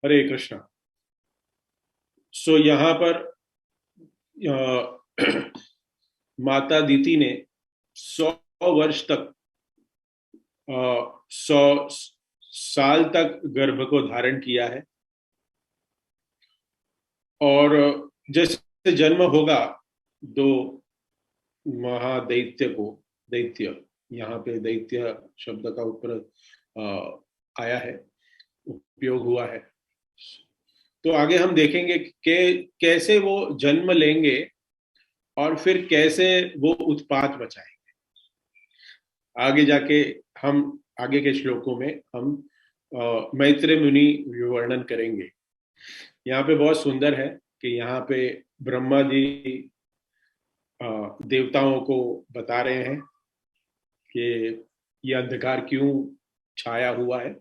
हरे कृष्णा। यहाँ पर अ, माता दीति ने 100 वर्ष तक 100 साल तक गर्भ को धारण किया है। और जैसे जन्म होगा दो महादैत्य को, दैत्य, यहाँ पे दैत्य शब्द का ऊपर आया है, उपयोग हुआ है। तो आगे हम देखेंगे कि कैसे वो जन्म लेंगे और फिर कैसे वो उत्पात मचाएंगे। आगे जाके हम आगे के श्लोकों में हम मैत्रेय मुनि वर्णन करेंगे। यहाँ पे बहुत सुंदर है कि यहाँ पे ब्रह्मा जी देवताओं को बता रहे हैं कि ये अंधकार क्यों छाया हुआ है।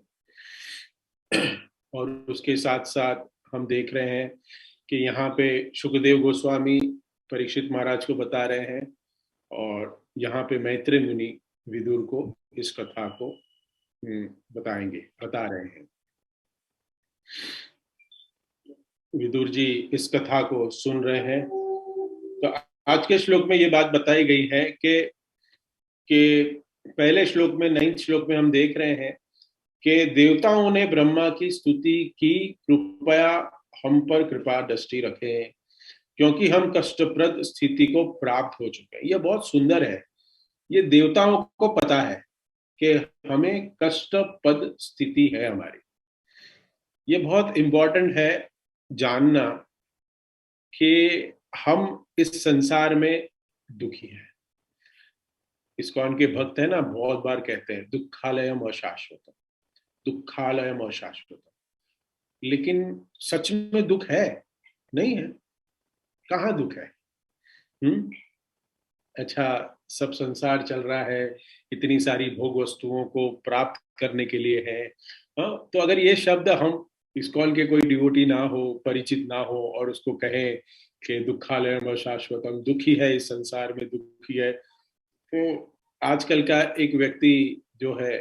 और उसके साथ साथ हम देख रहे हैं कि यहाँ पे सुखदेव गोस्वामी परीक्षित महाराज को बता रहे हैं और यहाँ पे मैत्रेय मुनि विदुर को इस कथा को बता रहे हैं। विदुर जी इस कथा को सुन रहे हैं। तो आज के श्लोक में ये बात बताई गई है कि पहले श्लोक में 9th श्लोक में हम देख रहे हैं कि देवताओं ने ब्रह्मा की स्तुति की, कृपया हम पर कृपा दृष्टि रखें क्योंकि हम कष्टप्रद स्थिति को प्राप्त हो चुके हैं। यह बहुत सुंदर है। ये देवताओं को पता है कि हमें कष्टप्रद स्थिति है हमारी। ये बहुत इंपॉर्टेंट है जानना कि हम इस संसार में दुखी हैं। इस्कॉन के भक्त है ना, बहुत बार कहते हैं दुखालयम अशाश्वतम, दुखालयम अशाश्वतम। लेकिन सच में दुख है? नहीं है। कहाँ दुख है? अच्छा, सब संसार चल रहा है, इतनी सारी भोग वस्तुओं को प्राप्त करने के लिए है। हाँ, तो अगर ये शब्द हम इस्कॉन के कोई डिवोटी ना हो, परिचित ना हो और उसको कहें कि दुखालयम शाश्वतम, दुखी है इस संसार में, दुखी है, तो आजकल का एक व्यक्ति जो है,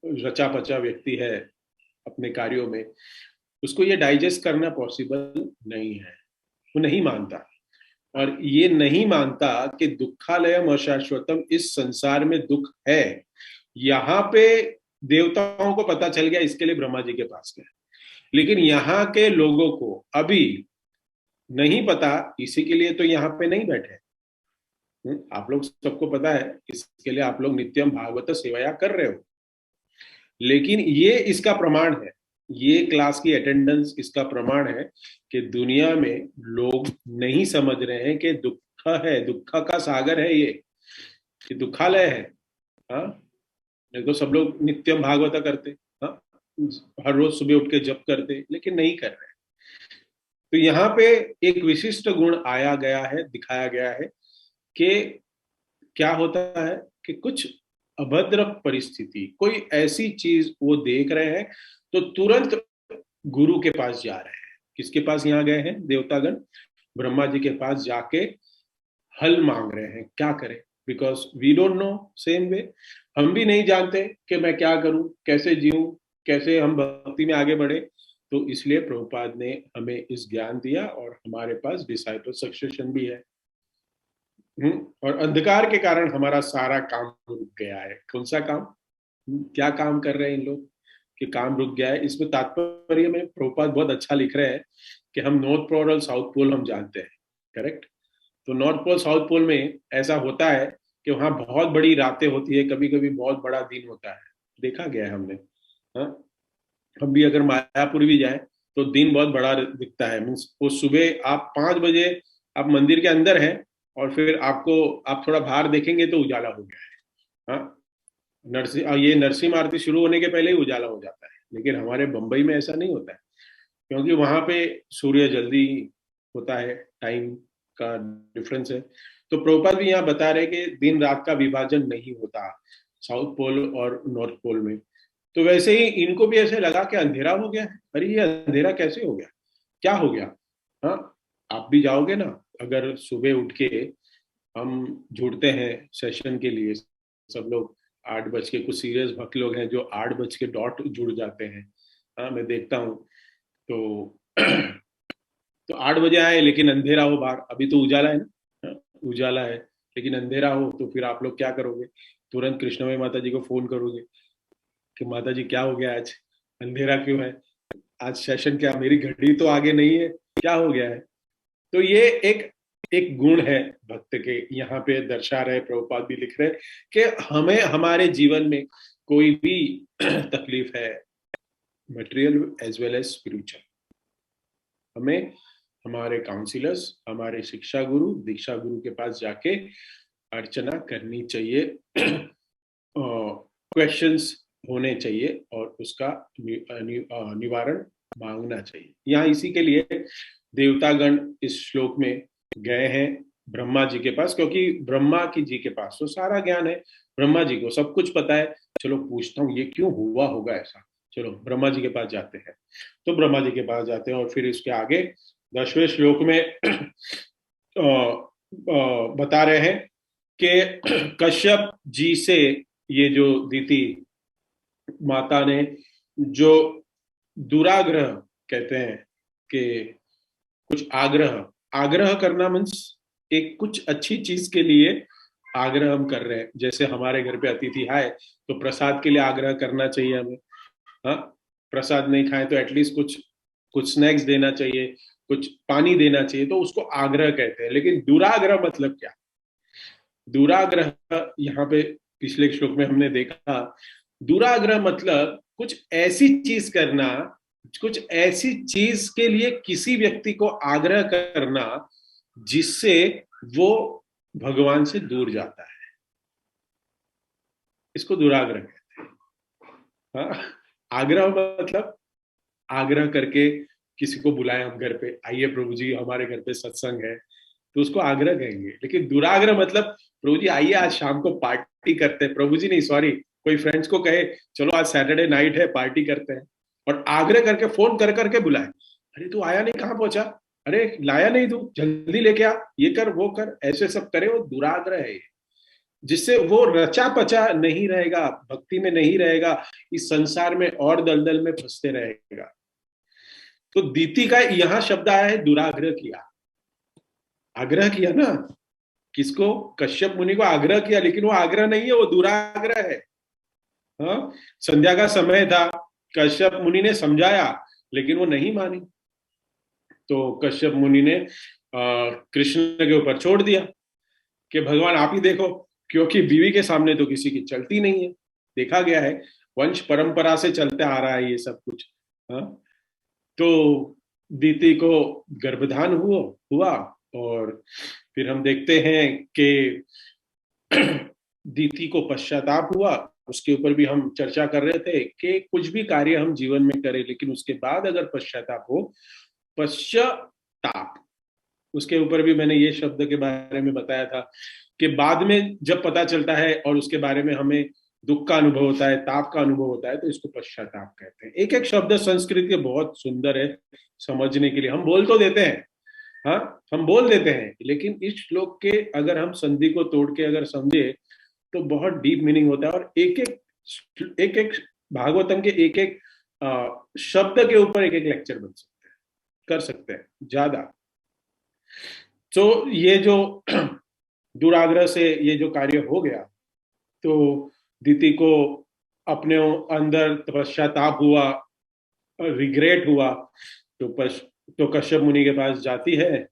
रचा पचा व्यक्ति है अपने कार्यों में, उसको ये डाइजेस्ट करना पॉसिबल नहीं है। वो नहीं मानता। और ये नहीं मानता कि दुखालयम अशाश्वतम, इस संसार में दुख है। यहाँ पे देवताओं को पता चल गया, इसके लिए ब्रह्मा जी के पास गए। लेकिन यहाँ के लोगों को अभी नहीं पता, इसी के लिए तो यहाँ पे नहीं बैठे। आप लोग सबको पता है, इसके लिए आप लोग नित्यम भागवत सेवाया कर रहे हो। लेकिन ये इसका प्रमाण है, ये क्लास की अटेंडेंस इसका प्रमाण है कि दुनिया में लोग नहीं समझ रहे हैं कि दुख है, दुख का सागर है ये दुखालय है। हाँ, नहीं तो सब लोग नित्यम भागवत करते, हाँ, हर रोज सुबह उठ के जप करते, लेकिन नहीं कर रहे। तो यहाँ पे एक विशिष्ट गुण आया गया है, दिखाया गया है कि क्या होता है कि कुछ अभद्र परिस्थिति, कोई ऐसी चीज वो देख रहे हैं तो तुरंत गुरु के पास जा रहे हैं। किसके पास यहाँ गए हैं देवतागण? ब्रह्मा जी के पास जाके हल मांग रहे हैं, क्या करें, because we don't know same way. हम भी नहीं जानते कि मैं क्या करूं, कैसे जीऊं, कैसे हम भक्ति में आगे बढ़े। तो इसलिए प्रभुपाद ने हमें इस ज्ञान दिया और हमारे पास डिसाइपल सक्सेशन भी है। और अंधकार के कारण हमारा सारा काम रुक गया है। कौन सा काम? क्या काम कर रहे हैं इन लोग कि काम रुक गया है? इसमें तात्पर्य में प्रभुपाद बहुत अच्छा लिख रहे हैं कि हम नॉर्थ पोल और साउथ पोल हम जानते हैं, करेक्ट। तो नॉर्थ पोल साउथ पोल में ऐसा होता है कि वहां बहुत बड़ी रातें होती है, कभी कभी बहुत बड़ा दिन होता है, देखा गया है हमने। हाँ, हम भी अगर मायापुर भी जाए तो दिन बहुत बड़ा दिखता है। मीन्स वो सुबह आप 5 बजे आप मंदिर के अंदर हैं और फिर आप थोड़ा बाहर देखेंगे तो उजाला हो गया है। हाँ, ये नरसिंह आरती शुरू होने के पहले ही उजाला हो जाता है। लेकिन हमारे बंबई में ऐसा नहीं होता है, क्योंकि वहां पे सूर्य जल्दी होता है, टाइम का डिफरेंस है। तो प्रभुपाद भी यहाँ बता रहे कि दिन रात का विभाजन नहीं होता साउथ पोल और नॉर्थ पोल में। तो वैसे ही इनको भी ऐसे लगा कि अंधेरा हो गया है। अरे ये अंधेरा कैसे हो गया, क्या हो गया? हाँ, आप भी जाओगे ना, अगर सुबह उठ के हम जुड़ते हैं सेशन के लिए, सब लोग 8 बज के, कुछ सीरियस भक्त लोग हैं जो 8 बज के डॉट जुड़ जाते हैं। हाँ, मैं देखता हूँ। तो तो 8 बजे आए, लेकिन अंधेरा हो बाहर। अभी तो उजाला है ना, हाँ, उजाला है, लेकिन अंधेरा हो तो फिर आप लोग क्या करोगे? तुरंत कृष्णमय माता जी को फोन करोगे कि माता जी क्या हो गया, आज अंधेरा क्यों है, आज सेशन क्या, मेरी घड़ी तो आगे नहीं है, क्या हो गया है? तो ये एक एक गुण है भक्त के, यहाँ पे दर्शा रहे प्रभुपाद भी लिख रहे कि हमें हमारे जीवन में कोई भी तकलीफ है, material as well as spiritual, हमें हमारे काउंसिलर्स, हमारे शिक्षा गुरु, दीक्षा गुरु के पास जाके अर्चना करनी चाहिए, क्वेश्चंस होने चाहिए और उसका निवारण मांगना चाहिए। यहाँ इसी के लिए देवतागण इस श्लोक में गए हैं ब्रह्मा जी के पास, क्योंकि ब्रह्मा की जी के पास तो सारा ज्ञान है, ब्रह्मा जी को सब कुछ पता है। चलो पूछता हूँ ये क्यों हुआ होगा ऐसा, चलो ब्रह्मा जी के पास जाते हैं। तो ब्रह्मा जी के पास जाते हैं और फिर इसके आगे 10वें श्लोक में बता रहे हैं कि कश्यप जी से ये जो दीति माता ने जो दुराग्रह कहते हैं कि कुछ आग्रह, आग्रह करना मीन्स एक कुछ अच्छी चीज के लिए आग्रह हम कर रहे हैं। जैसे हमारे घर पे अतिथि आए तो प्रसाद के लिए आग्रह करना चाहिए हमें, हाँ, प्रसाद नहीं खाए तो एटलीस्ट कुछ कुछ स्नैक्स देना चाहिए, कुछ पानी देना चाहिए, तो उसको आग्रह कहते हैं। लेकिन दुराग्रह मतलब क्या? दुराग्रह यहाँ पे पिछले श्लोक में हमने देखा, दुराग्रह मतलब कुछ ऐसी चीज करना, कुछ ऐसी चीज के लिए किसी व्यक्ति को आग्रह करना जिससे वो भगवान से दूर जाता है, इसको दुराग्रह कहते हैं। हाँ, आग्रह मतलब आग्रह करके किसी को बुलाए हम घर पे, आइए प्रभु जी हमारे घर पे सत्संग है, तो उसको आग्रह कहेंगे। लेकिन दुराग्रह मतलब प्रभु जी आइए आज शाम को पार्टी करते हैं, प्रभु जी नहीं सॉरी, कोई फ्रेंड्स को कहे चलो आज सैटरडे नाइट है पार्टी करते हैं, और आग्रह करके फोन कर करके बुलाए, अरे तू आया नहीं, कहाँ पहुंचा, अरे लाया नहीं तू, जल्दी लेके आ, ये कर वो कर, ऐसे सब करे, वो दुराग्रह है। जिससे वो रचा पचा नहीं रहेगा, भक्ति में नहीं रहेगा, इस संसार में और दलदल में फंसते रहेगा। तो दीति का यहाँ शब्द आया है दुराग्रह किया, आग्रह किया ना, किसको? कश्यप मुनि को आग्रह किया, लेकिन वो आग्रह नहीं है, वो दुराग्रह है। हाँ, संध्या का समय था, कश्यप मुनि ने समझाया लेकिन वो नहीं मानी, तो कश्यप मुनि ने कृष्ण के ऊपर छोड़ दिया कि भगवान आप ही देखो, क्योंकि बीवी के सामने तो किसी की चलती नहीं है, देखा गया है, वंश परंपरा से चलते आ रहा है ये सब कुछ। हाँ, तो दीति को गर्भधान हुआ और फिर हम देखते हैं कि दीति को पश्चाताप हुआ। उसके ऊपर भी हम चर्चा कर रहे थे कि कुछ भी कार्य हम जीवन में करें लेकिन उसके बाद अगर पश्चाताप हो, पश्चाताप, उसके ऊपर भी मैंने ये शब्द के बारे में बताया था कि बाद में जब पता चलता है और उसके बारे में हमें दुख का अनुभव होता है, ताप का अनुभव होता है, तो इसको पश्चाताप कहते हैं। एक एक शब्द संस्कृत के बहुत सुंदर है समझने के लिए, हम बोल तो देते हैं, हाँ हम बोल देते हैं, लेकिन इस श्लोक के अगर हम संधि को तोड़ के अगर समझे तो बहुत डीप मीनिंग होता है, और एक एक भागवतम के एक एक शब्द के ऊपर एक एक लेक्चर बन सकते हैं, कर सकते हैं ज्यादा। तो ये जो दुराग्रह से ये जो कार्य हो गया, तो दीति को अपने अंदर पश्चाताप हुआ, रिग्रेट हुआ, तो कश्यप मुनि के पास जाती है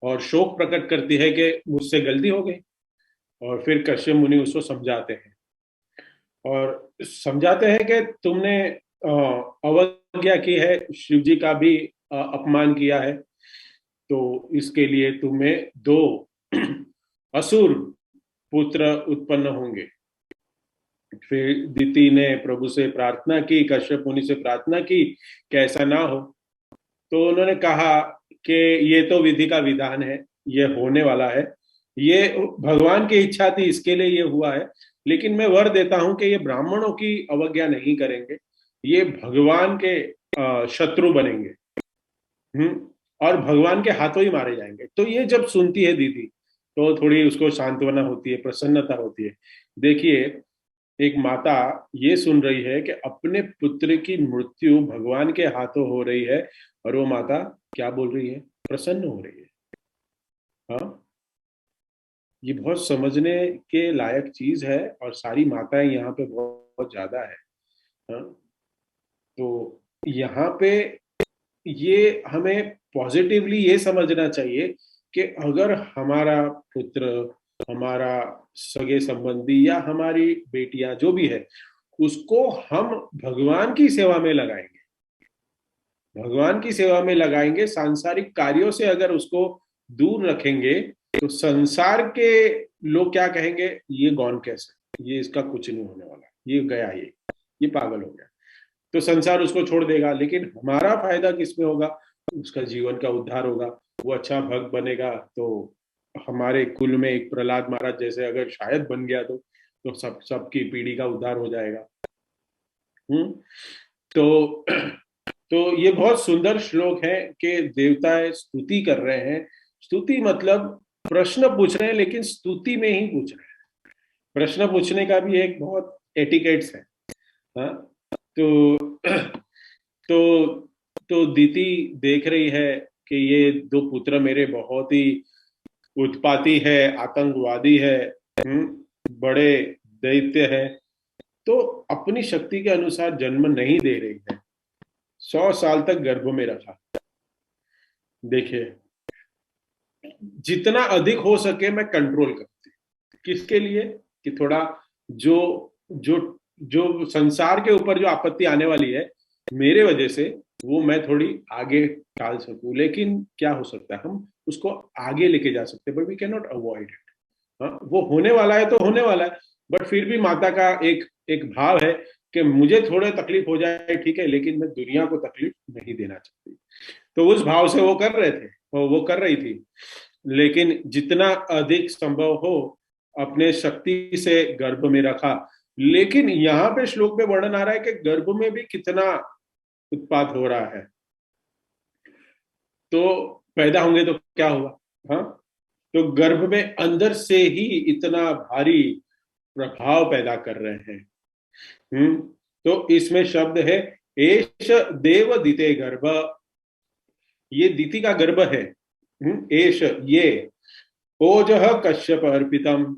और शोक प्रकट करती है कि मुझसे गलती हो गई, और फिर कश्यप मुनि उसको समझाते हैं और समझाते हैं कि तुमने अवज्ञा की है, शिव जी का भी अपमान किया है, तो इसके लिए तुम्हें 2 असुर पुत्र उत्पन्न होंगे। फिर दीति ने प्रभु से प्रार्थना की, कश्यप मुनि से प्रार्थना की कि ऐसा ना हो, तो उन्होंने कहा कि ये तो विधि का विधान है, ये होने वाला है, ये भगवान की इच्छा थी इसके लिए ये हुआ है, लेकिन मैं वर देता हूं कि ये ब्राह्मणों की अवज्ञा नहीं करेंगे, ये भगवान के शत्रु बनेंगे, और भगवान के हाथों ही मारे जाएंगे। तो ये जब सुनती है दीदी तो थोड़ी उसको सांत्वना होती है, प्रसन्नता होती है। देखिए एक माता ये सुन रही है कि अपने पुत्र की मृत्यु भगवान के हाथों हो रही है, और वो माता क्या बोल रही है? प्रसन्न हो रही है। हाँ, ये बहुत समझने के लायक चीज है, और सारी माताएं यहाँ पे बहुत, बहुत ज्यादा है। हाँ, तो यहाँ पे ये हमें पॉजिटिवली ये समझना चाहिए कि अगर हमारा पुत्र, हमारा सगे संबंधी या हमारी बेटियां जो भी है, उसको हम भगवान की सेवा में लगाएंगे, भगवान की सेवा में लगाएंगे, सांसारिक कार्यों से अगर उसको दूर रखेंगे, तो संसार के लोग क्या कहेंगे? ये गॉन कैसे, ये इसका कुछ नहीं होने वाला, ये गया, ये पागल हो गया, तो संसार उसको छोड़ देगा। लेकिन हमारा फायदा किसमें होगा? उसका जीवन का उद्धार होगा, वो अच्छा भक्त बनेगा, तो हमारे कुल में एक प्रहलाद महाराज जैसे अगर शायद बन गया, तो सबकी पीढ़ी का उद्धार हो जाएगा। तो तो ये बहुत सुंदर श्लोक है कि देवता स्तुति कर रहे हैं। स्तुति मतलब प्रश्न पूछ रहे हैं, लेकिन स्तुति में ही पूछ रहे हैं। प्रश्न पूछने का भी एक बहुत एटिकेट्स है। हाँ, तो तो तो दीति देख रही है कि ये दो पुत्र मेरे बहुत ही उत्पाती है, आतंकवादी है, बड़े दैत्य है, तो अपनी शक्ति के अनुसार जन्म नहीं दे रही है। 100 साल तक गर्भ में रखा। देखिए, जितना अधिक हो सके मैं कंट्रोल करती। किसके लिए? कि थोड़ा जो जो जो संसार के ऊपर जो आपत्ति आने वाली है मेरे वजह से, वो मैं थोड़ी आगे टाल सकूं। लेकिन क्या हो सकता है, हम उसको आगे लेके जा सकते हैं, but we can not avoid it. हाँ, वो होने वाला है तो होने वाला है, बट फिर भी माता का एक एक भाव है कि मुझे थोड़े तकलीफ हो जाए, ठीक है, लेकिन मैं दुनिया को तकलीफ नहीं देना चाहती। तो उस भाव से वो कर रहे थे, वो कर रही थी। लेकिन जितना अधिक संभव हो अपने शक्ति से गर्भ में रखा। लेकिन यहाँ पे श्लोक में वर्णन आ रहा है कि गर्भ में भी कितना उत्पात हो रहा है, तो पैदा होंगे तो क्या होगा? हाँ, तो गर्भ में अंदर से ही इतना भारी प्रभाव पैदा कर रहे हैं। तो इसमें शब्द है एष देव दिते गर्भ। ये दिति का गर्भ है। एष, ये ओजः कश्यप अर्पितम,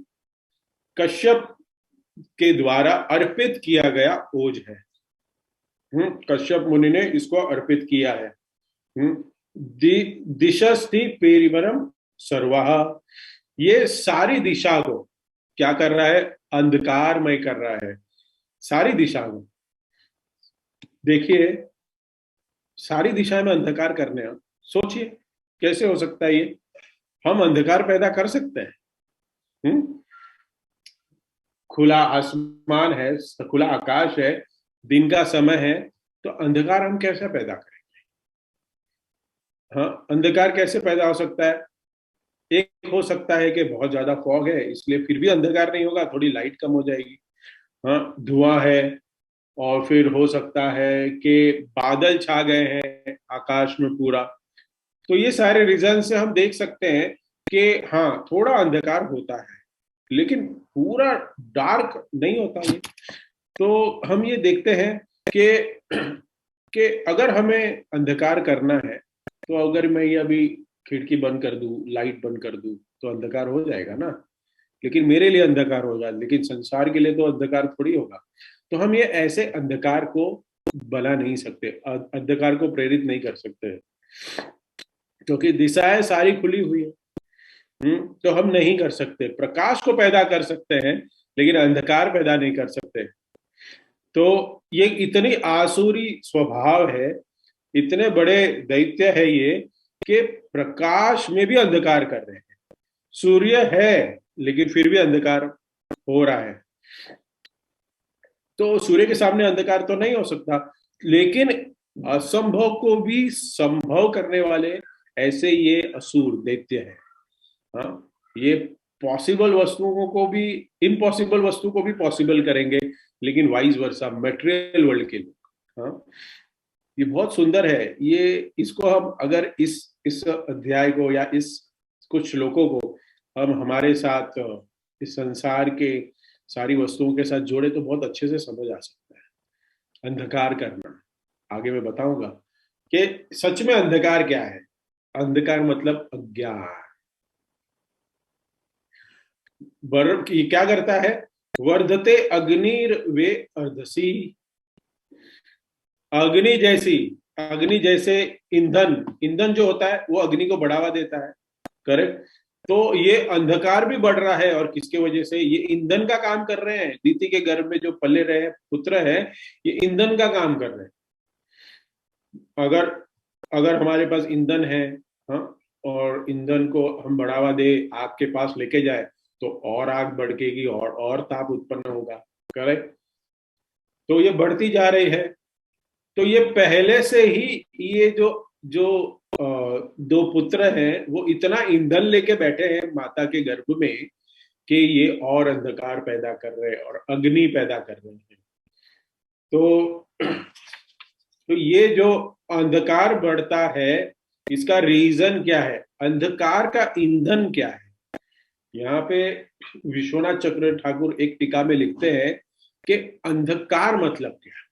कश्यप के द्वारा अर्पित किया गया ओज है। कश्यप मुनि ने इसको अर्पित किया है। दिशस्ति पेरिवरम सर्वाह, ये सारी दिशा को क्या कर रहा है? अंधकारमय कर रहा है सारी दिशा को। देखिए, सारी दिशा में अंधकार करने, सोचिए कैसे हो सकता है ये? हम अंधकार पैदा कर सकते हैं? खुला आसमान है, खुला आकाश है, दिन का समय है, तो अंधकार हम कैसे पैदा करेंगे? हाँ, अंधकार कैसे पैदा हो सकता है? एक हो सकता है कि बहुत ज्यादा फॉग है, इसलिए फिर भी अंधकार नहीं होगा, थोड़ी लाइट कम हो जाएगी। हाँ, धुआं है, और फिर हो सकता है कि बादल छा गए हैं आकाश में पूरा। तो ये सारे रीजन से हम देख सकते हैं कि हाँ, थोड़ा अंधकार होता है, लेकिन पूरा डार्क नहीं होता ये। तो हम ये देखते हैं कि अगर हमें अंधकार करना है, तो अगर मैं ये अभी खिड़की बंद कर दूं, लाइट बंद कर दूं, तो अंधकार हो जाएगा ना। लेकिन मेरे लिए अंधकार होगा, लेकिन संसार के लिए तो अंधकार थोड़ी होगा। तो हम ये ऐसे अंधकार को बना नहीं सकते, अंधकार को प्रेरित नहीं कर सकते, क्योंकि दिशाएं सारी खुली हुई है। तो हम नहीं कर सकते। प्रकाश को पैदा कर सकते हैं, लेकिन अंधकार पैदा नहीं कर सकते। तो ये इतनी आसुरी स्वभाव है, इतने बड़े दैत्य है ये, कि प्रकाश में भी अंधकार कर रहे हैं। सूर्य है, लेकिन फिर भी अंधकार हो रहा है। तो सूर्य के सामने अंधकार तो नहीं हो सकता, लेकिन असंभव को भी संभव करने वाले ऐसे ये असुर दैत्य है। हाँ, ये पॉसिबल वस्तुओं को भी, इम्पॉसिबल वस्तु को भी पॉसिबल करेंगे, लेकिन वाइज वर्सा मटेरियल वर्ल्ड के लोग। हाँ, ये बहुत सुंदर है ये। इसको हम अगर इस अध्याय को या इस कुछ श्लोकों को हम हमारे साथ इस संसार के सारी वस्तुओं के साथ जोड़े तो बहुत अच्छे से समझ आ सकता है। अंधकार करना, आगे मैं बताऊंगा कि सच में अंधकार क्या है। अंधकार मतलब अज्ञान। ये क्या करता है? वर्धते अग्निर वे अर्धसी। अग्नि जैसी, अग्नि जैसे ईंधन, ईंधन जो होता है वो अग्नि को बढ़ावा देता है, करेक्ट। तो ये अंधकार भी बढ़ रहा है, और किसके वजह से? ये ईंधन का काम कर रहे हैं। दीति के गर्भ में जो पले रहे पुत्र है, ये ईंधन का काम कर रहे हैं। अगर अगर हमारे पास ईंधन है, हाँ, और ईंधन को हम बढ़ावा दे, आग के पास लेके जाए, तो और आग भड़केगी और ताप उत्पन्न होगा, करेक्ट। तो ये बढ़ती जा रही है। तो ये पहले से ही, ये जो जो दो पुत्र हैं वो इतना ईंधन लेके बैठे हैं माता के गर्भ में कि ये और अंधकार पैदा कर रहे हैं और अग्नि पैदा कर रहे हैं। तो तो ये जो अंधकार बढ़ता है, इसका रीजन क्या है? अंधकार का ईंधन क्या है? यहाँ पे विश्वनाथ चक्र ठाकुर एक टीका में लिखते हैं कि अंधकार मतलब क्या है,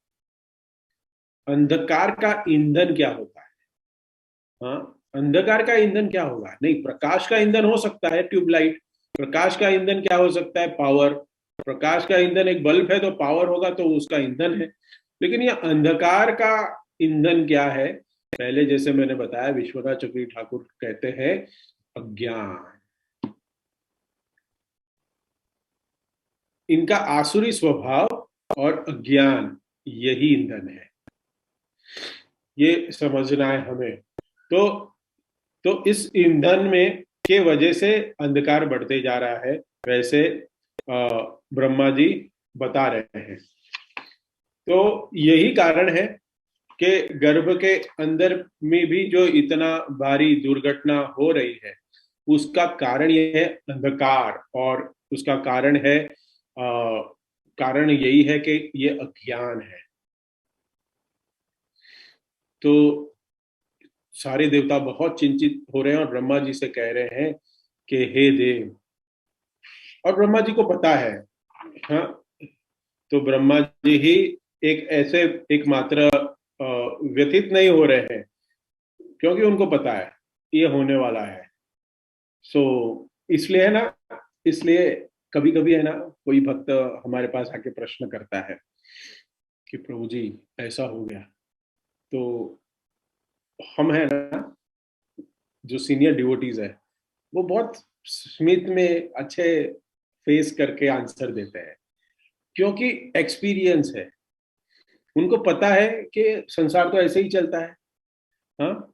अंधकार का ईंधन क्या होता है। हाँ, अंधकार का ईंधन क्या होगा? नहीं, प्रकाश का ईंधन हो सकता है ट्यूबलाइट। प्रकाश का ईंधन क्या हो सकता है? पावर। प्रकाश का ईंधन एक बल्ब है, तो पावर होगा तो उसका ईंधन है। लेकिन ये अंधकार का ईंधन क्या है? पहले जैसे मैंने बताया, विश्वनाथ चक्री ठाकुर कहते हैं अज्ञान। इनका आसुरी स्वभाव और अज्ञान, यही ईंधन है। ये समझना है हमें। तो इस ईंधन में के वजह से अंधकार बढ़ते जा रहा है, वैसे ब्रह्मा जी बता रहे हैं। तो यही कारण है कि गर्भ के अंदर में भी जो इतना भारी दुर्घटना हो रही है, उसका कारण यह है अंधकार, और उसका कारण है कारण यही है कि ये अज्ञान है। तो सारे देवता बहुत चिंतित हो रहे हैं और ब्रह्मा जी से कह रहे हैं कि हे देव, और ब्रह्मा जी को पता है, हाँ, तो ब्रह्मा जी ही एक ऐसे एकमात्र व्यथित नहीं हो रहे हैं, क्योंकि उनको पता है ये होने वाला है। सो इसलिए है ना, इसलिए कभी कभी है ना, कोई भक्त हमारे पास आके प्रश्न करता है कि प्रभु जी ऐसा हो गया, तो हम है ना, जो सीनियर डिवोटीज है, वो बहुत स्मित में अच्छे फेस करके आंसर देते हैं, क्योंकि एक्सपीरियंस है। उनको पता है कि संसार तो ऐसे ही चलता है। हाँ,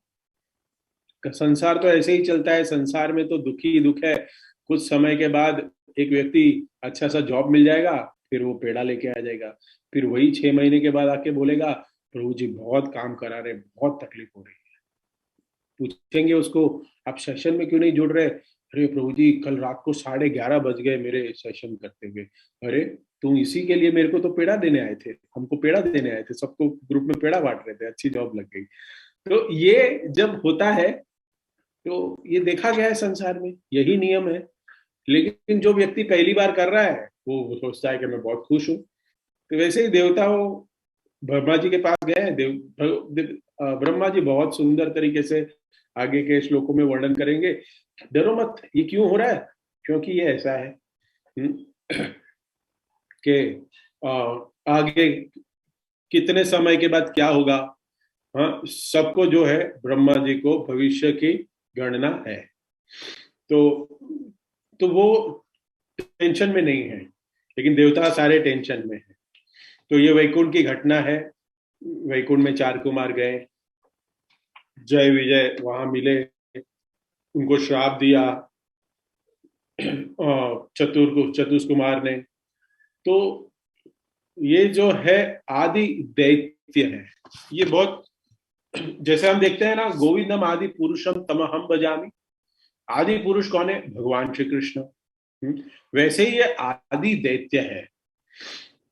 संसार तो ऐसे ही चलता है, संसार में तो दुख ही दुख है। कुछ समय के बाद एक व्यक्ति अच्छा सा जॉब मिल जाएगा, फिर वो पेड़ा लेके आ जाएगा, फिर वही 6 महीने के बाद आके बोलेगा प्रभु जी बहुत काम करा रहे, बहुत तकलीफ हो रही है। पूछेंगे उसको आप सेशन में क्यों नहीं जुड़ रहे? अरे प्रभु जी कल रात को 11:30 बज गए मेरे सेशन करते हुए। अरे तुम इसी के लिए मेरे को तो पेड़ा देने आए थे, हमको पेड़ा देने आए थे, सबको ग्रुप में पेड़ा बांट रहे थे, अच्छी जॉब लग गई। तो ये जब होता है, तो ये देखा गया है संसार में, यही नियम है। लेकिन जो व्यक्ति पहली बार कर रहा है वो सोचता है कि मैं बहुत खुश हूँ। तो वैसे ही देवता वो ब्रह्मा जी के पास गए हैं। ब्रह्मा जी बहुत सुंदर तरीके से आगे के श्लोकों में वर्णन करेंगे। डरो मत, ये क्यों हो रहा है? क्योंकि ये ऐसा है कि आगे कितने समय के बाद क्या होगा, हाँ, सबको जो है ब्रह्मा जी को भविष्य की गणना है। तो वो टेंशन में नहीं है, लेकिन देवता सारे टेंशन में है। तो ये वैकुंठ की घटना है। वैकुंठ में 4 कुमार गए, जय विजय वहां मिले, उनको श्राप दिया चतुष कुमार ने। तो ये जो है आदि दैत्य है। ये बहुत, जैसे हम देखते हैं ना, गोविंदम आदि पुरुषम तमहम भजामि। आदि पुरुष कौन है? भगवान श्री कृष्ण। वैसे ही ये आदि दैत्य है।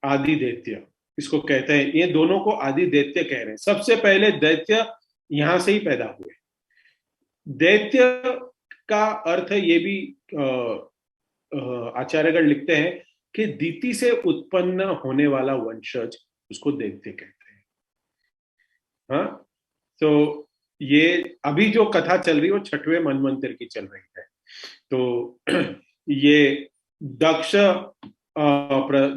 आदि दैत्य इसको कहते हैं, ये दोनों को आदि दैत्य कह रहे हैं। सबसे पहले दैत्य यहां से ही पैदा हुए। दैत्य का अर्थ ये भी आचार्यगण लिखते हैं कि दीति से उत्पन्न होने वाला वंशज उसको दैत्य कहते हैं। हाँ, तो ये अभी जो कथा चल रही है वो 6वें मनवंतर की चल रही है। तो ये दक्ष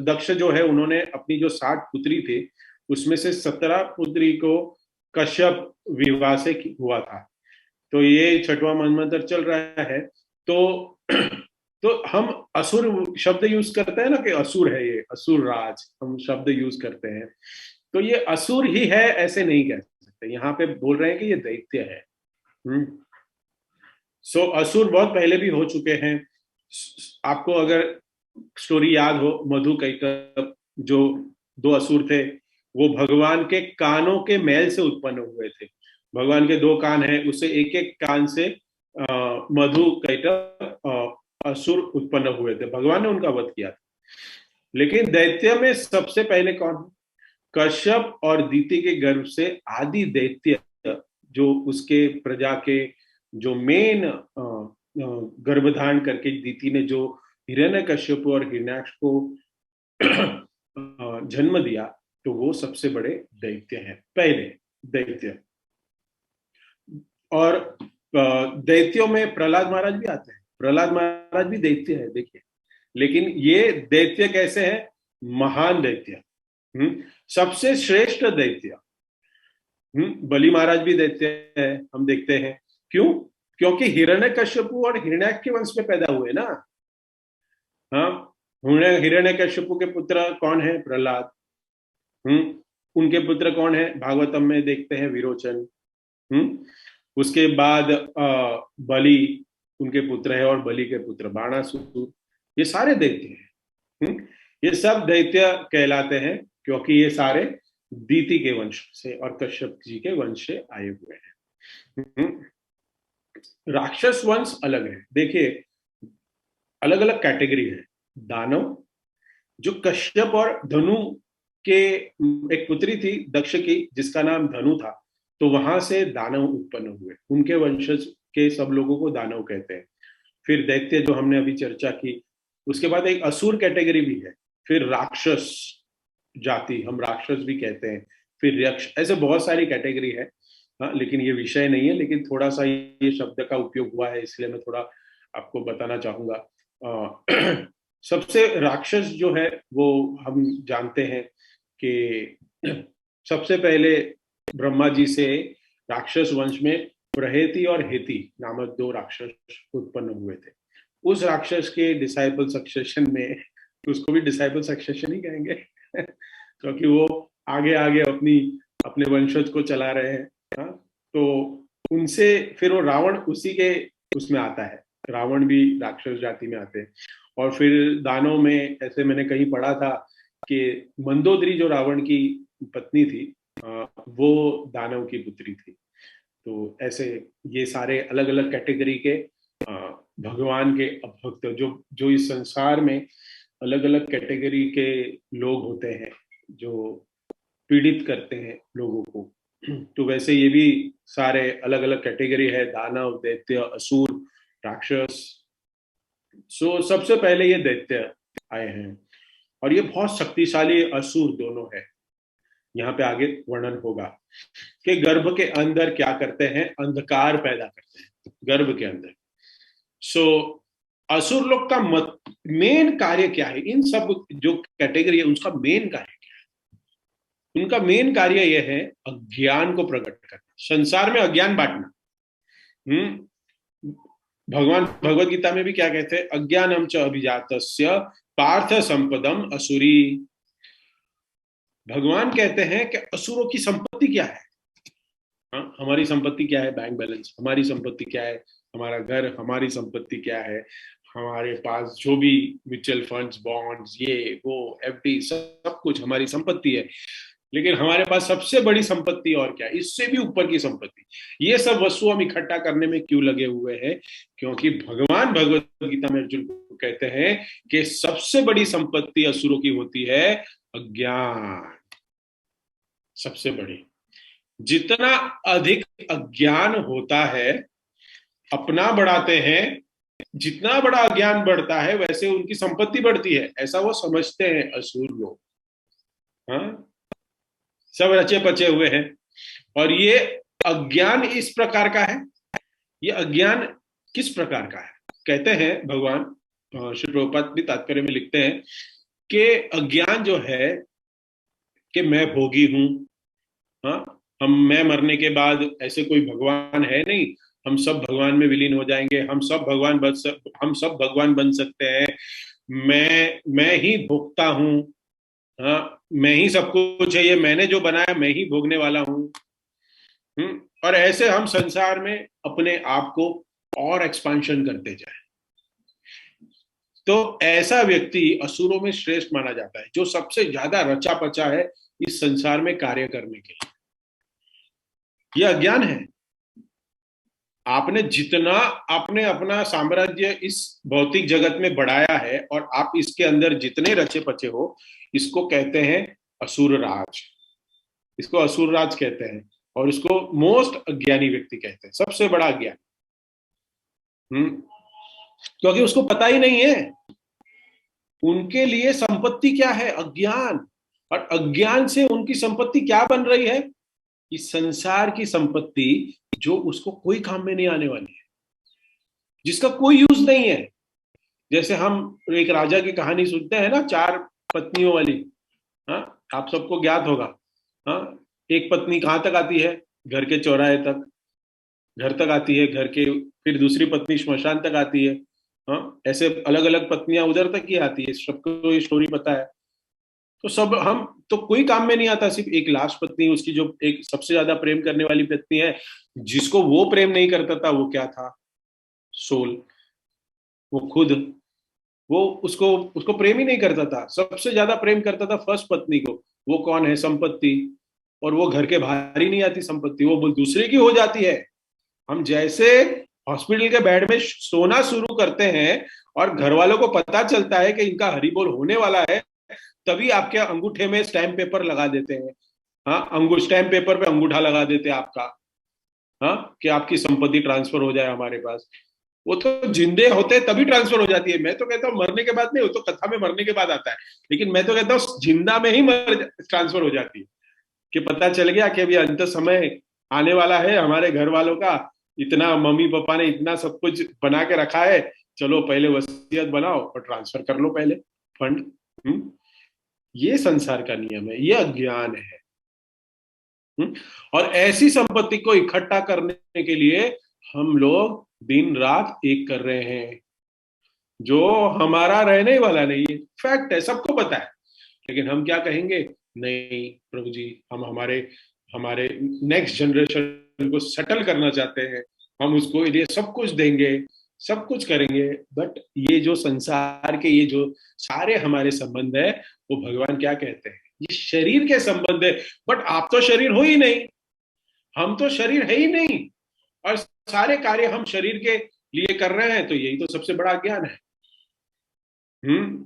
दक्ष जो है, उन्होंने अपनी जो 60 पुत्री थी उसमें से 17 पुत्री को कश्यप विवाह से हुआ था। तो ये 6वां मनवंतर चल रहा है। तो तो हम असुर शब्द यूज करते हैं ना, कि असुर है, ये असुर राज हम शब्द यूज करते हैं। तो ये असुर ही है ऐसे नहीं कह सकते, यहाँ पे बोल रहे हैं कि ये दैत्य है। सो असुर बहुत पहले भी हो चुके हैं। आपको अगर स्टोरी याद हो, मधु कैटभ, जो 2 असुर थे, वो भगवान के कानों के मैल से उत्पन्न हुए थे। भगवान के 2 कान हैं, उससे एक एक कान से मधु कैटभ असुर उत्पन्न हुए थे। भगवान ने उनका वध किया था। लेकिन दैत्य में सबसे पहले कौन? कश्यप और दीति के गर्भ से आदि दैत्य, जो उसके प्रजा के जो मेन गर्भधारण करके दीति ने जो हिरण्यकश्यप और हिरण्याक्ष को जन्म दिया, तो वो सबसे बड़े दैत्य हैं, पहले दैत्य। और दैत्यों में प्रहलाद महाराज भी आते हैं। प्रहलाद महाराज भी दैत्य है, देखिए। लेकिन ये दैत्य कैसे है? महान दैत्य, सबसे श्रेष्ठ दैत्य। बलि महाराज भी दैत्य है, हम देखते हैं। क्यों? क्योंकि हिरण्यकश्यपु और हिरण्याक्ष के वंश में पैदा हुए ना। हाँ, हिरण्यकश्यपु के पुत्र कौन है? प्रहलाद। उनके पुत्र कौन है? भागवतम में देखते हैं, विरोचन। उसके बाद बलि उनके पुत्र है, और बलि के पुत्र बाणासुर। ये सारे दैत्य हैं। ये सब दैत्य कहलाते हैं क्योंकि ये सारे दीति के वंश से और कश्यप जी के वंश से आए हुए हैं। राक्षस वंश अलग है। देखिए, अलग अलग कैटेगरी है। दानव, जो कश्यप और धनु के, एक पुत्री थी दक्ष की जिसका नाम धनु था, तो वहां से दानव उत्पन्न हुए। उनके वंशज के सब लोगों को दानव कहते हैं। फिर दैत्य जो हमने अभी चर्चा की। उसके बाद एक असुर कैटेगरी भी है। फिर राक्षस जाति, हम राक्षस भी कहते हैं। फिर यक्ष, ऐसे बहुत सारी कैटेगरी है। हाँ, लेकिन ये विषय नहीं है, लेकिन थोड़ा सा ये शब्द का उपयोग हुआ है, इसलिए मैं थोड़ा आपको बताना चाहूंगा। सबसे राक्षस जो है वो हम जानते हैं कि सबसे पहले ब्रह्मा जी से राक्षस वंश में प्रहेति और हेति नामक 2 राक्षस उत्पन्न हुए थे। उस राक्षस के डिसाइपल सक्सेशन में, तो उसको भी डिसाइपल सक्सेशन ही कहेंगे क्योंकि वो आगे आगे अपने वंशज को चला रहे हैं। हाँ, तो उनसे फिर वो रावण उसी के उसमें आता है। रावण भी राक्षस जाति में आते हैं। और फिर दानव में ऐसे मैंने कहीं पढ़ा था कि मंदोदरी जो रावण की पत्नी थी, वो दानव की पुत्री थी। तो ऐसे ये सारे अलग अलग कैटेगरी के भगवान के भक्त, जो इस संसार में अलग अलग कैटेगरी के लोग होते हैं, जो पीड़ित करते हैं लोगों को। तो वैसे ये भी सारे अलग अलग कैटेगरी है, दानव, दैत्य, असुर, राक्षस। सो सबसे पहले ये दैत्य आए हैं, और ये बहुत शक्तिशाली असुर दोनों है। यहाँ पे आगे वर्णन होगा कि गर्भ के अंदर क्या करते हैं? अंधकार पैदा करते हैं गर्भ के अंदर। सो असुर लोग का मेन कार्य क्या है? इन सब जो कैटेगरी है उसका मेन कार्य क्या है? उनका मेन कार्य यह है अज्ञान को प्रकट करना, संसार में अज्ञान बांटना। भगवान भगवत गीता में भी क्या कहते हैं? अज्ञानम च अभिजातस्य पार्थ संपदम असुरी। भगवान कहते हैं कि असुरों की संपत्ति क्या है? हाँ, हमारी संपत्ति क्या है? Bank balance. हमारी संपत्ति क्या है? हमारा घर। हमारी संपत्ति क्या है? हमारे पास जो भी म्यूचुअल फंड्स, बॉन्ड्स, ये वो एफडी, सब कुछ हमारी संपत्ति है। लेकिन हमारे पास सबसे बड़ी संपत्ति और क्या है? इससे भी ऊपर की संपत्ति। ये सब वस्तु हम इकट्ठा करने में क्यों लगे हुए हैं? क्योंकि भगवान भगवत गीता में अर्जुन को कहते हैं कि सबसे बड़ी संपत्ति असुरों की होती है अज्ञान। सबसे बड़ी। जितना अधिक अज्ञान होता है, अपना बढ़ाते हैं जितना बड़ा अज्ञान बढ़ता है वैसे उनकी संपत्ति बढ़ती है, ऐसा वो समझते हैं असुर लोग। हाँ, सब रचे पचे हुए हैं। और ये अज्ञान इस प्रकार का है, ये अज्ञान किस प्रकार का है? कहते हैं भगवान श्री प्रभुपाद भी तात्पर्य में लिखते हैं कि अज्ञान जो है कि मैं भोगी हूं। हाँ, मैं मरने के बाद ऐसे कोई भगवान है नहीं, हम सब भगवान में विलीन हो जाएंगे, हम सब भगवान बन सकते हैं। मैं ही भोगता हूँ। हाँ, मैं ही सब कुछ है, ये मैंने जो बनाया मैं ही भोगने वाला हूँ। और ऐसे हम संसार में अपने आप को और एक्सपांशन करते जाए। तो ऐसा व्यक्ति असुरों में श्रेष्ठ माना जाता है, जो सबसे ज्यादा रचा पचा है इस संसार में कार्य करने के लिए। यह अज्ञान है। आपने जितना आपने अपना साम्राज्य इस भौतिक जगत में बढ़ाया है और आप इसके अंदर जितने रचे पचे हो, इसको कहते हैं असुर राज। इसको असुर राज कहते हैं और इसको मोस्ट अज्ञानी व्यक्ति कहते हैं, सबसे बड़ा अज्ञान। क्योंकि उसको पता ही नहीं है उनके लिए संपत्ति क्या है, अज्ञान। और अज्ञान से उनकी संपत्ति क्या बन रही है, इस संसार की संपत्ति जो उसको कोई काम में नहीं आने वाली है, जिसका कोई यूज नहीं है। जैसे हम एक राजा की कहानी सुनते हैं ना, 4 पत्नियों वाली। हाँ, आप सबको ज्ञात होगा। हाँ, एक पत्नी कहाँ तक आती है, घर के चौराहे तक, घर तक आती है, घर के, फिर दूसरी पत्नी श्मशान तक आती है। हाँ, ऐसे अलग अलग पत्नियां उधर तक ही आती है, सबको ये स्टोरी पता है। तो सब हम तो कोई काम में नहीं आता, सिर्फ एक लास्ट पत्नी, उसकी जो एक सबसे ज्यादा प्रेम करने वाली पत्नी है, जिसको वो प्रेम नहीं करता था, वो क्या था, सोल, वो खुद, वो उसको उसको प्रेम ही नहीं करता था। सबसे ज्यादा प्रेम करता था फर्स्ट पत्नी को। वो कौन है, संपत्ति। और वो घर के बाहर ही नहीं आती संपत्ति, वो दूसरे की हो जाती है। हम जैसे हॉस्पिटल के बेड में सोना शुरू करते हैं और घर वालों को पता चलता है कि इनका हरिबोल होने वाला है, तभी आपके अंगूठे में स्टैम्प पेपर लगा देते हैं। हाँ, स्टैम्प पेपर पे अंगूठा लगा देते हैं आपका। हाँ, कि आपकी संपत्ति ट्रांसफर हो जाए हमारे पास। वो तो जिंदे होते तभी ट्रांसफर हो जाती है। मैं तो कहता हूँ मरने के बाद नहीं, वो तो कथा में मरने के बाद आता है, लेकिन मैं तो कहता हूँ जिंदा में ही ट्रांसफर हो जाती है। कि पता चल गया कि अभी अंत समय आने वाला है, हमारे घर वालों का इतना, मम्मी पापा ने इतना सब कुछ बना के रखा है, चलो पहले वसीयत बनाओ और ट्रांसफर कर लो पहले फंड। ये संसार का नियम है, ये अज्ञान है। और ऐसी संपत्ति को इकट्ठा करने के लिए हम लोग दिन रात एक कर रहे हैं, जो हमारा रहने वाला नहीं है। फैक्ट है, सबको पता है। लेकिन हम क्या कहेंगे, नहीं प्रभु जी, हम हमारे हमारे नेक्स्ट जनरेशन को सेटल करना चाहते हैं, हम उसको ये सब कुछ देंगे, सब कुछ करेंगे। बट ये जो संसार के ये जो सारे हमारे संबंध है, वो भगवान क्या कहते हैं, ये शरीर के संबंध है। बट आप तो शरीर हो ही नहीं, हम तो शरीर है ही नहीं, और सारे कार्य हम शरीर के लिए कर रहे हैं, तो यही तो सबसे बड़ा ज्ञान है। हम्म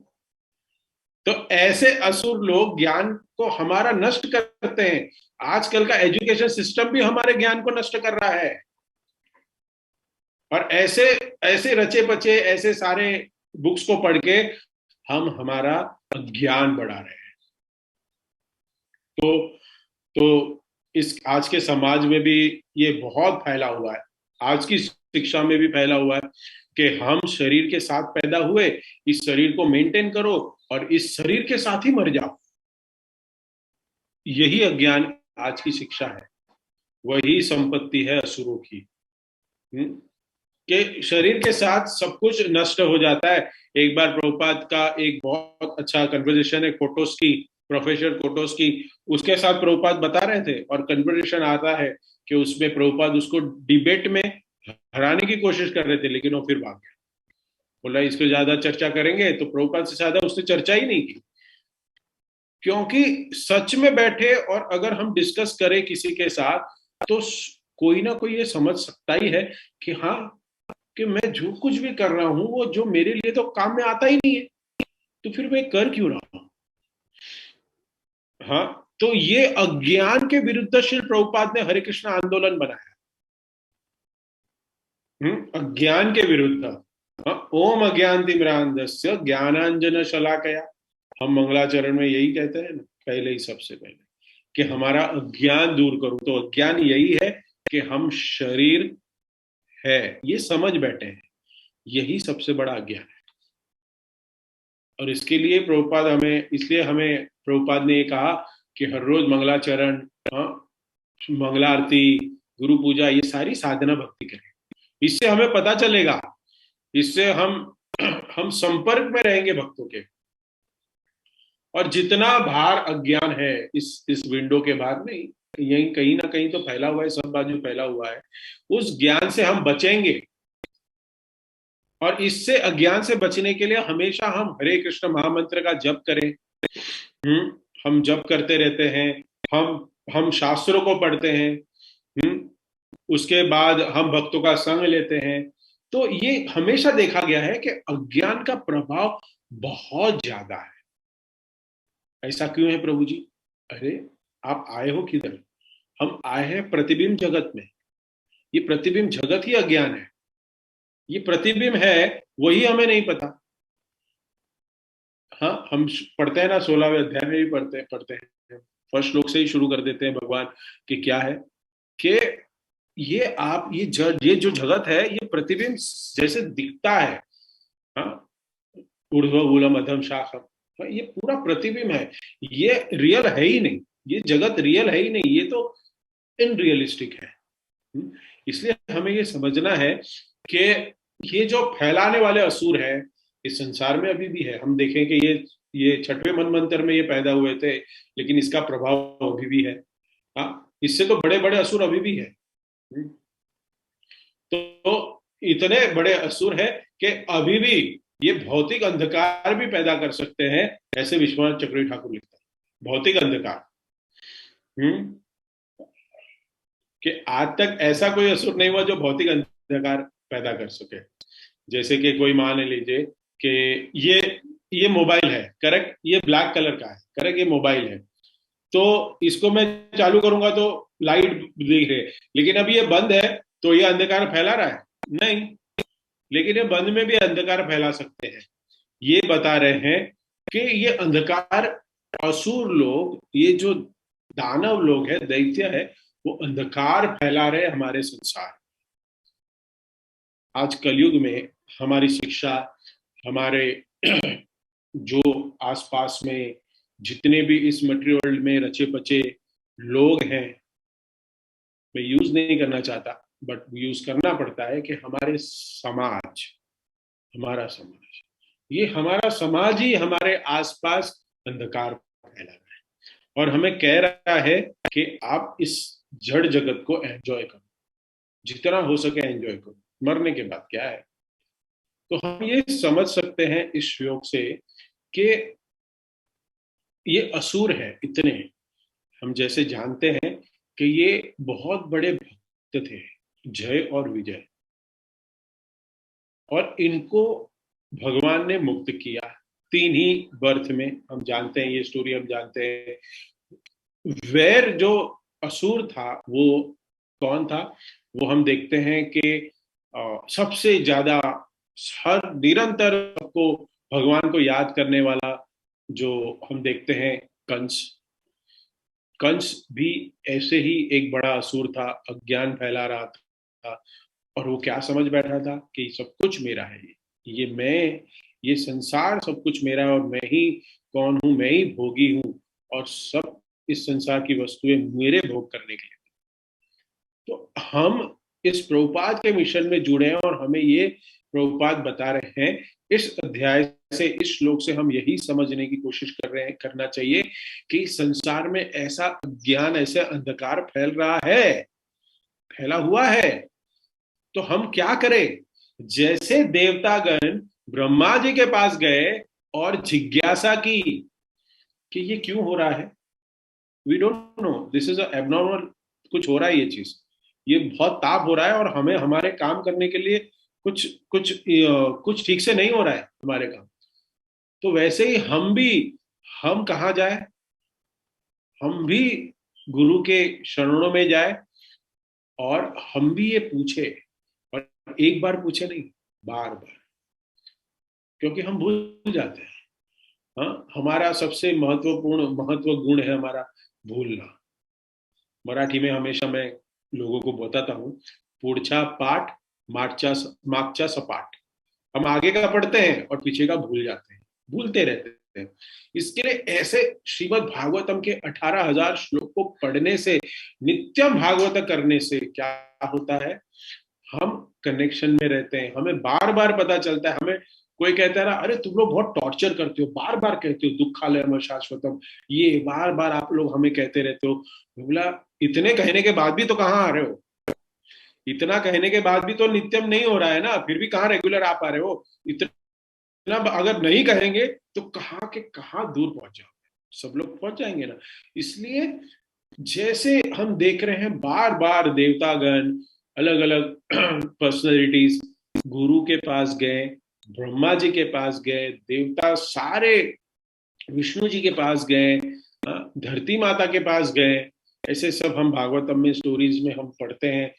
तो ऐसे असुर लोग ज्ञान को हमारा नष्ट करते हैं। आजकल का एजुकेशन सिस्टम भी हमारे ज्ञान को नष्ट कर रहा है। और ऐसे ऐसे रचे बचे ऐसे सारे बुक्स को पढ़ के हम हमारा ज्ञान बढ़ा रहे हैं। तो तो इस आज के समाज में भी ये बहुत फैला हुआ है, आज की शिक्षा में भी फैला हुआ है कि हम शरीर के साथ पैदा हुए, इस शरीर को मेंटेन करो और इस शरीर के साथ ही मर जाओ। यही अज्ञान आज की शिक्षा है, वही संपत्ति है असुरों की। कि शरीर के साथ सब कुछ नष्ट हो जाता है। एक बार प्रभुपाद का एक बहुत अच्छा कन्वर्सेशन है कोटोस की, प्रोफेसर कोटोस की, उसके साथ प्रभुपाद बता रहे थे, और कन्वर्सेशन आता है कि उसमें प्रभुपाद उसको डिबेट में हराने की कोशिश कर रहे थे, लेकिन वो फिर भाग गया। बोला इसको ज्यादा चर्चा करेंगे, तो प्रभुपाद से ज्यादा उसने चर्चा ही नहीं की। क्योंकि सच में बैठे और अगर हम डिस्कस करें किसी के साथ, तो कोई ना कोई ये समझ सकता ही है कि हाँ, कि मैं जो कुछ भी कर रहा हूं वो जो मेरे लिए तो काम में आता ही नहीं है, तो फिर मैं कर क्यों रहा हूं। हाँ, तो ये अज्ञान के विरुद्ध श्री प्रभुपाद ने हरे कृष्ण आंदोलन बनाया। अज्ञान के विरुद्ध। ओम अज्ञानतिमिरान्धस्य ज्ञानांजन शलाकया। हम मंगलाचरण में यही कहते हैं ना पहले ही, सबसे पहले, कि हमारा अज्ञान दूर करो। तो अज्ञान यही है कि हम शरीर है ये समझ बैठे हैं, यही सबसे बड़ा अज्ञान है। और इसके लिए प्रभुपाद हमें, इसलिए हमें प्रभुपाद ने ये कहा कि हर रोज मंगलाचरण, मंगला आरती, गुरु पूजा, ये सारी साधना भक्ति करें। इससे हमें पता चलेगा, इससे हम संपर्क में रहेंगे भक्तों के। और जितना भार अज्ञान है इस विंडो के बाहर में, यही कहीं ना कहीं तो फैला हुआ है, सब बाजू फैला हुआ है, उस ज्ञान से हम बचेंगे। और इससे अज्ञान से बचने के लिए हमेशा हम हरे कृष्ण महामंत्र का जप करें। हम जप करते रहते हैं, हम शास्त्रों को पढ़ते हैं, उसके बाद हम भक्तों का संग लेते हैं। तो ये हमेशा देखा गया है कि अज्ञान का प्रभाव बहुत ज्यादा है। ऐसा क्यों है प्रभु जी? अरे आप आए हो किधर? हम आए हैं प्रतिबिंब जगत में। ये प्रतिबिंब जगत ही अज्ञान है। ये प्रतिबिंब है, वही हमें नहीं पता। हाँ, हम पढ़ते हैं ना, 16वें अध्याय में भी पढ़ते हैं, फर्स्ट श्लोक से ही शुरू कर देते हैं भगवान कि क्या है कि ये जो जगत है, ये प्रतिबिंब जैसे दिखता है। हाँ, ऊर्ध्वमूलम अधम शाखम, हाँ, ये पूरा प्रतिबिंब है, ये रियल है ही नहीं। ये जगत रियल है ही नहीं, ये तो इनरियलिस्टिक है। इसलिए हमें ये समझना है कि ये जो फैलाने वाले असुर है इस संसार में अभी भी है। हम देखें कि ये छठवें मनवंतर में ये पैदा हुए थे, लेकिन इसका प्रभाव अभी भी है। हाँ, इससे तो बड़े बड़े असुर अभी भी है। तो इतने बड़े असुर है कि अभी भी ये भौतिक अंधकार भी पैदा कर सकते हैं, ऐसे विश्वनाथ चक्रवर्ती ठाकुर लिखता है, भौतिक अंधकार। हम्म कि आज तक ऐसा कोई असुर नहीं हुआ जो भौतिक अंधकार पैदा कर सके। जैसे कि कोई मान लीजिए कि ये मोबाइल है, करेक्ट, ये ब्लैक कलर का है, करेक्ट, ये मोबाइल है, तो इसको मैं चालू करूंगा तो लाइट दिख रही है, लेकिन अब ये बंद है तो ये अंधकार फैला रहा है? नहीं। लेकिन ये बंद में भी अंधकार फैला सकते हैं। ये बता रहे हैं कि ये अंधकार, असुर लोग, ये जो दानव लोग हैं, दैत्य है, वो अंधकार फैला रहे हमारे संसार। आज कलयुग में हमारी शिक्षा, हमारे जो आसपास में जितने भी इस मटेरियल वर्ल्ड में रचे पचे लोग हैं, मैं यूज नहीं करना चाहता बट यूज करना पड़ता है, कि हमारे समाज, हमारा समाज, ये हमारा समाज ही हमारे आसपास अंधकार फैला रहा है और हमें कह रहा है कि आप इस जड़ जगत को एंजॉय करो, जितना हो सके एंजॉय करो, मरने के बाद क्या है। तो हम ये समझ सकते हैं इस श्लोक से कि ये असुर है इतने, हम जैसे जानते हैं कि ये बहुत बड़े भक्त थे, जय और विजय, और इनको भगवान ने मुक्त किया 3 ही बर्थ में। हम जानते हैं ये स्टोरी, हम जानते हैं। वैर जो असुर था वो कौन था? वो हम देखते हैं कि सबसे ज्यादा हर निरंतर को भगवान को याद करने वाला जो हम देखते हैं, कंस। कंस भी ऐसे ही एक बड़ा असुर था, अज्ञान फैला रहा था, और वो क्या समझ बैठा था कि सब कुछ मेरा है, ये मैं, ये संसार सब कुछ मेरा है, और मैं ही कौन हूं, मैं ही भोगी हूं, और सब इस संसार की वस्तुएं मेरे भोग करने के लिए। तो हम इस प्रभुपाद के मिशन में जुड़े हैं और हमें ये प्रभुपाद बता रहे हैं। इस अध्याय से, इस श्लोक से हम यही समझने की कोशिश कर रहे हैं, करना चाहिए कि संसार में ऐसा ज्ञान, ऐसा अंधकार फैल रहा है, फैला हुआ है, तो हम क्या करें? जैसे देवतागण ब्रह्मा जी के पास गए और जिज्ञासा की कि ये क्यों हो रहा है, we don't know, this is abnormal, कुछ हो रहा है, ये चीज, ये बहुत ताप हो रहा है, और हमें हमारे काम करने के लिए कुछ कुछ कुछ ठीक से नहीं हो रहा है हमारे काम। तो वैसे ही हम कहाँ जाए? हम भी गुरु के शरणों में जाए, और हम भी ये पूछे, और एक बार पूछे नहीं, बार बार, क्योंकि हम भूल जाते हैं। हाँ, हमारा सबसे महत्व गुण है हमारा भूलना। मराठी में हमेशा मैं लोगों को बताता हूँ, पुढचा पाठ मागचा सपाट। हम आगे का पढ़ते हैं और पीछे का भूल जाते हैं, भूलते रहते हैं। इसके लिए ऐसे श्रीमद् भागवतम के 18,000 श्लोक को पढ़ने से, नित्यम भागवत करने से क्या होता है, हम कनेक्शन में रहते हैं। हमें बार बार पता चलता है, हमें कोई कहता है ना, अरे तुम लोग बहुत टॉर्चर करते हो, बार बार कहते हो दुखालयम शाश्वतम, ये बार बार आप लोग हमें कहते रहते हो। बोला, इतने कहने के बाद भी तो कहाँ आ रहे हो? इतना कहने के बाद भी तो नित्यम नहीं हो रहा है ना, फिर भी कहाँ रेगुलर आ पा रहे हो? इतना अगर नहीं कहेंगे तो कहाँ के कहाँ दूर पहुंच जाओगे, सब लोग पहुंच जाएंगे ना। इसलिए जैसे हम देख रहे हैं बार बार देवतागण, अलग अलग पर्सनैलिटीज गुरु के पास गए, ब्रह्मा जी के पास गए, देवता सारे विष्णु जी के पास गए, धरती माता के पास गए। ऐसे सब हम भागवतम में स्टोरीज में हम पढ़ते हैं,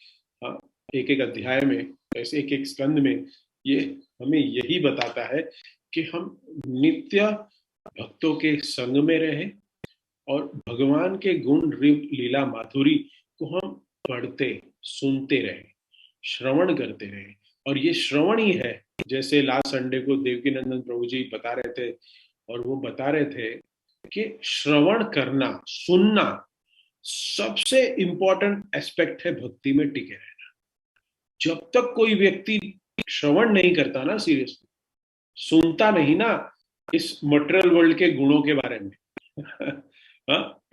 एक एक अध्याय में, ऐसे एक एक स्कंद में। ये हमें यही बताता है कि हम नित्य भक्तों के संग में रहें और भगवान के गुण लीला माधुरी को हम पढ़ते सुनते रहे, श्रवण करते रहे। और ये श्रवण ही है, जैसे लास्ट संडे को देवकीनंदन प्रभु जी बता रहे थे, और वो बता रहे थे कि श्रवण करना, सुनना सबसे इंपॉर्टेंट एस्पेक्ट है भक्ति में टिके रहना। जब तक कोई व्यक्ति श्रवण नहीं करता ना, सीरियसली सुनता नहीं ना इस मटेरियल वर्ल्ड के गुणों के बारे में,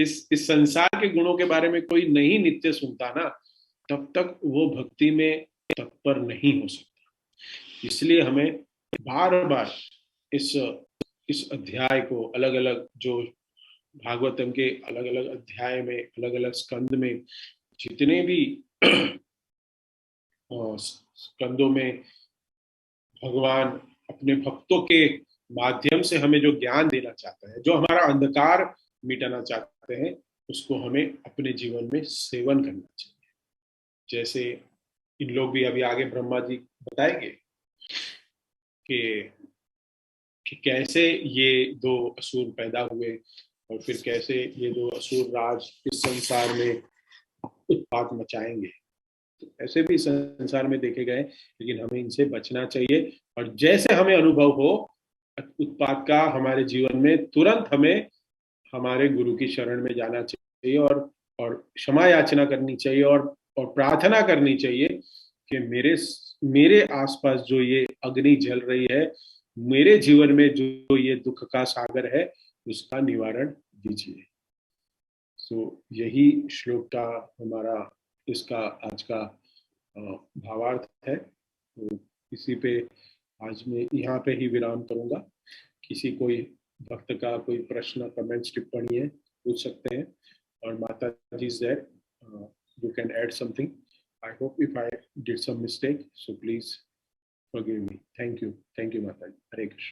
इस संसार के गुणों के बारे में कोई नहीं नित्य सुनता ना, तब तक वो भक्ति में तत्पर नहीं हो सकता। इसलिए हमें बार बार इस अध्याय को, अलग अलग जो भागवतम के अलग अलग अध्याय में, अलग अलग स्कंद में जितने भी स्कंदों में भगवान अपने भक्तों के माध्यम से हमें जो ज्ञान देना चाहता है, जो हमारा अंधकार मिटाना चाहते हैं, उसको हमें अपने जीवन में सेवन करना चाहिए। जैसे इन लोग भी अभी आगे ब्रह्मा जी बताएंगे कि कैसे ये दो असुर पैदा हुए और फिर कैसे ये दो असुर राज इस संसार में उत्पात मचाएंगे। ऐसे भी संसार में देखे गए, लेकिन हमें इनसे बचना चाहिए। और जैसे हमें अनुभव हो उत्पात का हमारे जीवन में, तुरंत हमें हमारे गुरु की शरण में जाना चाहिए और क्षमा याचना करनी चाहिए और प्रार्थना करनी चाहिए कि मेरे आसपास जो ये अग्नि जल रही है, मेरे जीवन में जो ये दुख का सागर है, उसका निवारण दीजिए। यही श्लोक का हमारा इसका आज का भावार्थ है। तो इसी पे आज मैं यहाँ पे ही विराम करूंगा। किसी कोई भक्त का कोई प्रश्न, कमेंट्स, टिप्पणी है, पूछ सकते हैं। और माता जी is there, you can add something. I hope if I did some mistake, so please forgive me. Thank you. Thank you, Mataji. Hare Krishna.